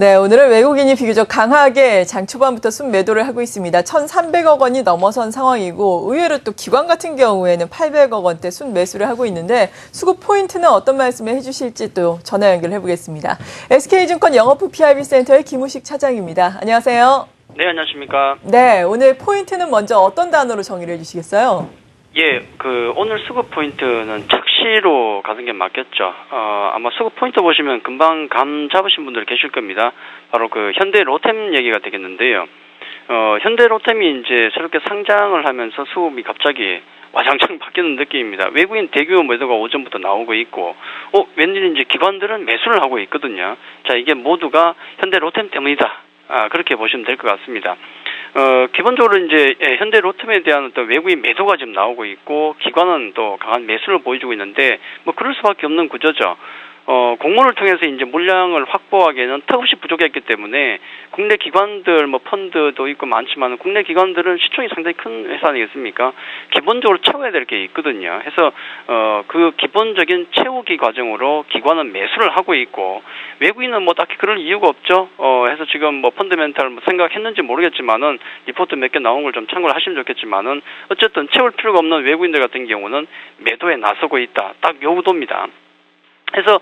네, 오늘은 외국인이 비교적 강하게 장 초반부터 순매도를 하고 있습니다. 1,300억 원이 넘어선 상황이고 의외로 또 기관 같은 경우에는 800억 원대 순매수를 하고 있는데 수급 포인트는 어떤 말씀을 해주실지 또 전화 연결해 보겠습니다. SK증권 영업부 PIB센터의 김우식 차장입니다. 안녕하세요. 네, 안녕하십니까. 네, 오늘 포인트는 먼저 어떤 단어로 정의를 해주시겠어요? 예, 오늘 수급 포인트는 착시로 가는 게 맞겠죠. 아마 수급 포인트 보시면 금방 감 잡으신 분들 계실 겁니다. 바로 현대 로템 얘기가 되겠는데요. 현대 로템이 이제 새롭게 상장을 하면서 수급이 갑자기 와장창 바뀌는 느낌입니다. 외국인 대규모 매도가 오전부터 나오고 있고, 웬일인지 기관들은 매수를 하고 있거든요. 자, 이게 모두가 현대 로템 때문이다. 그렇게 보시면 될 것 같습니다. 기본적으로 이제 현대 로템에 대한 어떤 외국인 매도가 지금 나오고 있고 기관은 또 강한 매수를 보여주고 있는데 뭐 그럴 수밖에 없는 구조죠. 공모를 통해서 이제 물량을 확보하기에는 턱없이 부족했기 때문에 국내 기관들 뭐 펀드도 있고 많지만 국내 기관들은 시총이 상당히 큰 회사 아니겠습니까? 기본적으로 채워야 될 게 있거든요. 해서 그 기본적인 채우기 과정으로 기관은 매수를 하고 있고 외국인은 뭐 딱히 그럴 이유가 없죠. 해서 지금 뭐 펀드멘탈 뭐 생각했는지 모르겠지만은 리포트 몇 개 나온 걸 좀 참고를 하시면 좋겠지만은 어쨌든 채울 필요가 없는 외국인들 같은 경우는 매도에 나서고 있다. 딱 요 구도입니다. 해서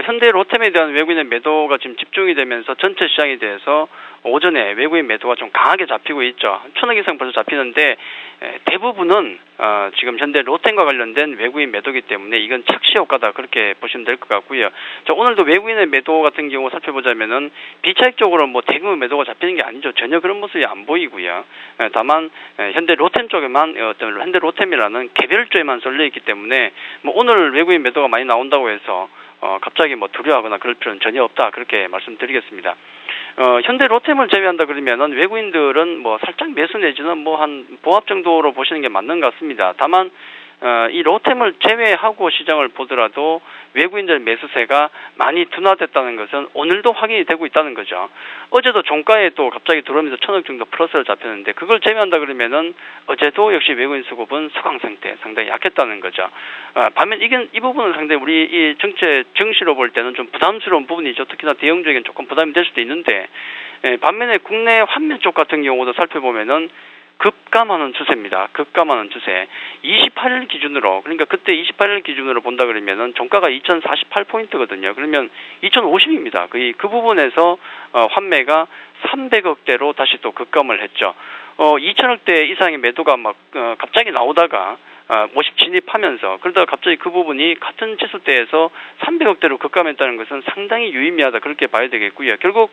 현대 로템에 대한 외국인의 매도가 지금 집중이 되면서 전체 시장에 대해서 오전에 외국인 매도가 좀 강하게 잡히고 있죠. 1,000억 이상 벌써 잡히는데 대부분은 지금 현대 로템과 관련된 외국인 매도기 때문에 이건 착시 효과다 그렇게 보시면 될 것 같고요. 자, 오늘도 외국인의 매도 같은 경우 살펴보자면은 비차익적으로 뭐 대규모 매도가 잡히는 게 아니죠. 전혀 그런 모습이 안 보이고요. 다만 현대 로템 쪽에만 어떤 현대 로템이라는 개별주에만 쏠려 있기 때문에 뭐 오늘 외국인 매도가 많이 나온다고 해서 갑자기 뭐 두려워하거나 그럴 필요는 전혀 없다 그렇게 말씀드리겠습니다. 현대 로템을 제외한다 그러면은 외국인들은 뭐 살짝 매수 내지는 뭐 한 보합 정도로 보시는 게 맞는 것 같습니다. 다만 이 로템을 제외하고 시장을 보더라도 외국인들 매수세가 많이 둔화됐다는 것은 오늘도 확인이 되고 있다는 거죠. 어제도 종가에 또 갑자기 들어오면서 1,000억 정도 플러스를 잡혔는데 그걸 제외한다 그러면은 어제도 역시 외국인 수급은 소강 상태 상당히 약했다는 거죠. 반면 이 부분은 상당히 우리 이 증시로 볼 때는 좀 부담스러운 부분이죠. 특히나 대형주에겐 조금 부담이 될 수도 있는데 반면에 국내 환매 쪽 같은 경우도 살펴보면은 급감하는 추세입니다. 급감하는 추세. 28일 기준으로, 그러니까 그때 28일 기준으로 본다 그러면은 종가가 2048포인트거든요. 그러면 2050입니다. 그 부분에서 환매가 300억대로 다시 또 급감을 했죠. 2천억대 이상의 매도가 막 갑자기 나오다가 50 진입하면서 그러다가 갑자기 그 부분이 같은 지수대에서 300억대로 급감했다는 것은 상당히 유의미하다 그렇게 봐야 되겠고요. 결국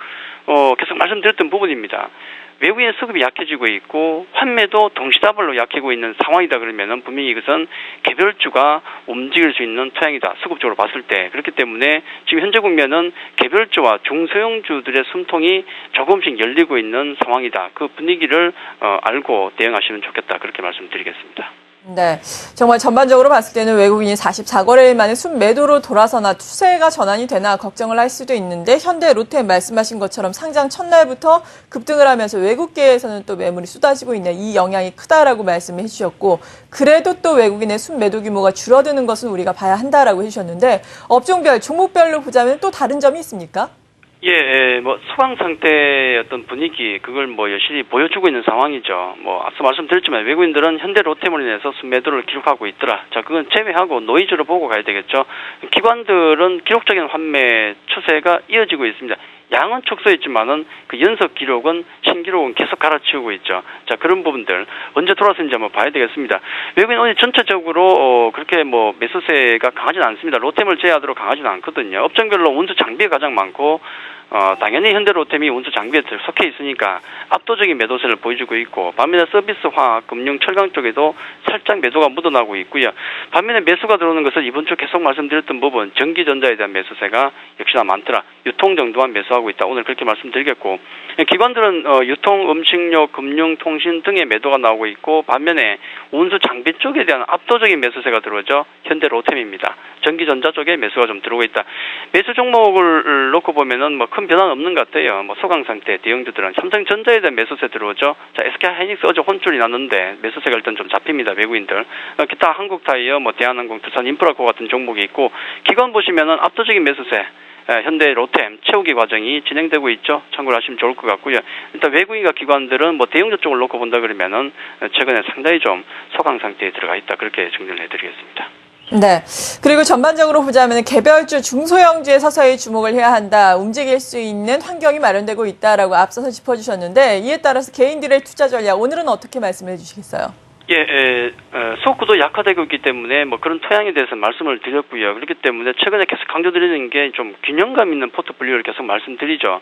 계속 말씀드렸던 부분입니다. 외국인 수급이 약해지고 있고 환매도 동시다발로 약해지고 있는 상황이다 그러면은 분명히 이것은 개별주가 움직일 수 있는 토양이다. 수급적으로 봤을 때. 그렇기 때문에 지금 현재 국면은 개별주와 중소형주들의 숨통이 조금씩 열리고 있는 상황이다. 그 분위기를 알고 대응하시면 좋겠다. 그렇게 말씀드리겠습니다. 네, 정말 전반적으로 봤을 때는 외국인이 44거래일 만에 순매도로 돌아서나 추세가 전환이 되나 걱정을 할 수도 있는데 현대 로템 말씀하신 것처럼 상장 첫날부터 급등을 하면서 외국계에서는 또 매물이 쏟아지고 있는 이 영향이 크다라고 말씀을 해주셨고 그래도 또 외국인의 순매도 규모가 줄어드는 것은 우리가 봐야 한다라고 해주셨는데 업종별, 종목별로 보자면 또 다른 점이 있습니까? 예, 뭐 소강 상태의 어떤 분위기 그걸 뭐 여실히 보여주고 있는 상황이죠. 뭐 앞서 말씀드렸지만 외국인들은 현대 로템으로 인해서 순매도를 기록하고 있더라. 자, 그건 제외하고 노이즈로 보고 가야 되겠죠. 기관들은 기록적인 환매 추세가 이어지고 있습니다. 양은 축소했지만은 그 연속 기록은 신기록은 계속 갈아치우고 있죠. 자, 그런 부분들 언제 돌아서는지 한번 봐야 되겠습니다. 외국인 오늘 전체적으로 그렇게 뭐 매수세가 강하지는 않습니다. 로템을 제외하도록 강하지는 않거든요. 업종별로 운수 장비가 가장 많고 당연히 현대 로템이 운수 장비에 속해 있으니까 압도적인 매도세를 보여주고 있고 반면에 서비스, 화학, 금융, 철강 쪽에도 살짝 매도가 묻어나고 있고요. 반면에 매수가 들어오는 것은 이번 주 계속 말씀드렸던 부분 전기전자에 대한 매수세가 역시나 많더라. 유통 정도만 매수하고 있다. 오늘 그렇게 말씀드리겠고 기관들은 유통, 음식료, 금융, 통신 등의 매도가 나오고 있고 반면에 운수 장비 쪽에 대한 압도적인 매수세가 들어오죠. 현대 로템입니다. 전기전자 쪽에 매수가 좀 들어오고 있다. 매수 종목을 놓고 보면은 뭐 큰 변화는 없는 것 같아요. 뭐 소강 상태 대형주들은 삼성전자에 대한 매수세 들어오죠. 자, SK하이닉스 어제 혼쭐이 났는데 매수세가 일단 좀 잡힙니다. 외국인들. 기타 한국타이어, 뭐 대한항공, 두산인프라코 같은 종목이 있고 기관 보시면은 압도적인 매수세. 현대 로템 채우기 과정이 진행되고 있죠. 참고를 하시면 좋을 것 같고요. 일단 외국인과 기관들은 뭐 대형주 쪽을 놓고 본다 그러면은 최근에 상당히 좀 소강 상태에 들어가 있다. 그렇게 정리를 해드리겠습니다. 네. 그리고 전반적으로 보자면 개별주 중소형주에 서서히 주목을 해야 한다. 움직일 수 있는 환경이 마련되고 있다라고 앞서서 짚어주셨는데 이에 따라서 개인들의 투자 전략 오늘은 어떻게 말씀해 주시겠어요? 수급구도 약화되고 있기 때문에 뭐 그런 토양에 대해서 말씀을 드렸고요. 그렇기 때문에 최근에 계속 강조드리는 게 좀 균형감 있는 포트폴리오를 계속 말씀드리죠.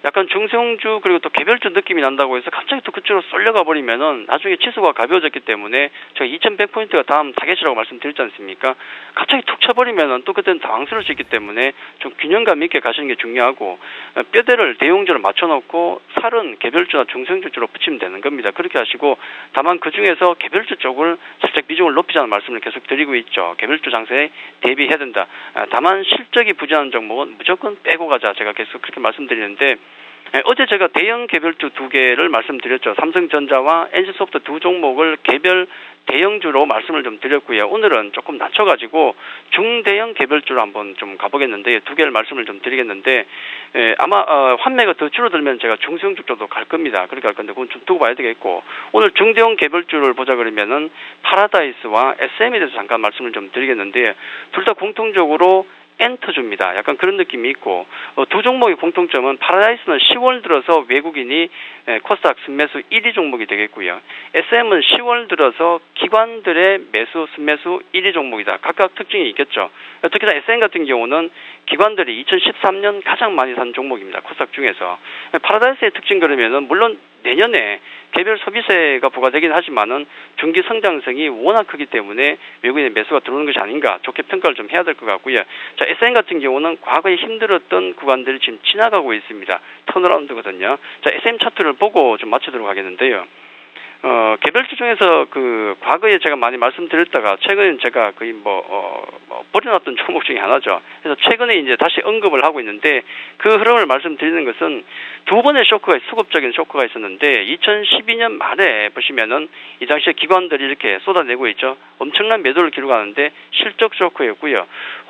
약간 중소형주 그리고 또 개별주 느낌이 난다고 해서 갑자기 또 그쪽으로 쏠려가 버리면은 나중에 치수가 가벼워졌기 때문에 제가 2100포인트가 다음 타겟이라고 말씀드렸지 않습니까? 갑자기 툭 쳐버리면은 또 그때는 당황스러울 수 있기 때문에 좀 균형감 있게 가시는 게 중요하고 뼈대를 대형주로 맞춰놓고 살은 개별주나 중소형주로 붙이면 되는 겁니다. 그렇게 하시고 다만 그 중에서 개별주 쪽을 살짝 비중을 높이자는 말씀을 계속 드리고 있죠. 개별주 장세에 대비해야 된다. 다만 실적이 부진한 종목은 무조건 빼고 가자. 제가 계속 그렇게 말씀드리는데 어제 제가 대형 개별주 2개를 말씀드렸죠. 삼성전자와 NC소프트 2 종목을 개별 대형주로 말씀을 좀 드렸고요. 오늘은 조금 낮춰가지고 중대형 개별주로 한번 좀 가보겠는데 2개를 말씀을 좀 드리겠는데 아마 환매가 더 줄어들면 제가 중소형주 쪽도 갈 겁니다. 그렇게 갈 건데 그건 좀 두고 봐야 되겠고 오늘 중대형 개별주를 보자 그러면은 파라다이스와 SM에 대해서 잠깐 말씀을 좀 드리겠는데 둘 다 공통적으로 엔터주입니다. 약간 그런 느낌이 있고 2 종목의 공통점은 파라다이스는 10월 들어서 외국인이 코스닥 순매수 1위 종목이 되겠고요. SM은 10월 들어서 기관들의 매수 순매수 1위 종목이다. 각각 특징이 있겠죠. 특히나 SM 같은 경우는 기관들이 2013년 가장 많이 산 종목입니다. 코스닥 중에서. 파라다이스의 특징 그러면은 물론 내년에 개별 소비세가 부과되긴 하지만은 중기 성장성이 워낙 크기 때문에 외국인의 매수가 들어오는 것이 아닌가 좋게 평가를 좀 해야 될 것 같고요. 자, SM 같은 경우는 과거에 힘들었던 구간들이 지금 지나가고 있습니다. 턴어라운드거든요. 자, SM 차트를 보고 좀 맞추도록 하겠는데요. 개별주 중에서 과거에 제가 많이 말씀드렸다가 최근에 제가 거의 버려놨던 종목 중에 하나죠. 그래서 최근에 이제 다시 언급을 하고 있는데 그 흐름을 말씀드리는 것은 2번의 수급적인 쇼크가 있었는데 2012년 말에 보시면은 이 당시에 기관들이 이렇게 쏟아내고 있죠. 엄청난 매도를 기록하는데 실적 쇼크였고요.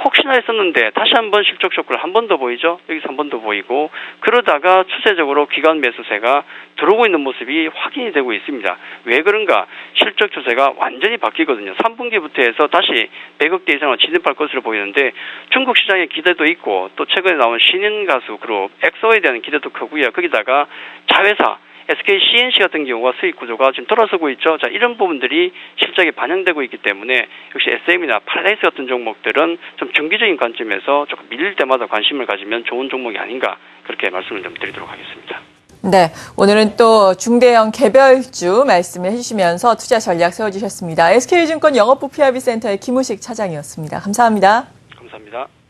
혹시나 했었는데 다시 한번 실적 쇼크를 한 번 더 보이죠. 여기서 한 번 더 보이고 그러다가 추세적으로 기관 매수세가 들어오고 있는 모습이 확인이 되고 있습니다. 왜 그런가? 실적 추세가 완전히 바뀌거든요. 3분기부터 해서 다시 100억대 이상을 진입할 것으로 보이는데 중국 시장의 기대도 있고 또 최근에 나온 신인 가수 그룹 엑소에 대한 기대도 크고요. 거기다가 자회사 SK CNC 같은 경우가 수익 구조가 지금 돌아서고 있죠. 자, 이런 부분들이 실적에 반영되고 있기 때문에 역시 SM이나 파라다이스 같은 종목들은 좀 중기적인 관점에서 조금 밀릴 때마다 관심을 가지면 좋은 종목이 아닌가 그렇게 말씀을 좀 드리도록 하겠습니다. 네, 오늘은 또 중대형 개별주 말씀을 해주시면서 투자 전략 세워주셨습니다. SK증권 영업부 PRB센터의 김우식 차장이었습니다. 감사합니다. 감사합니다.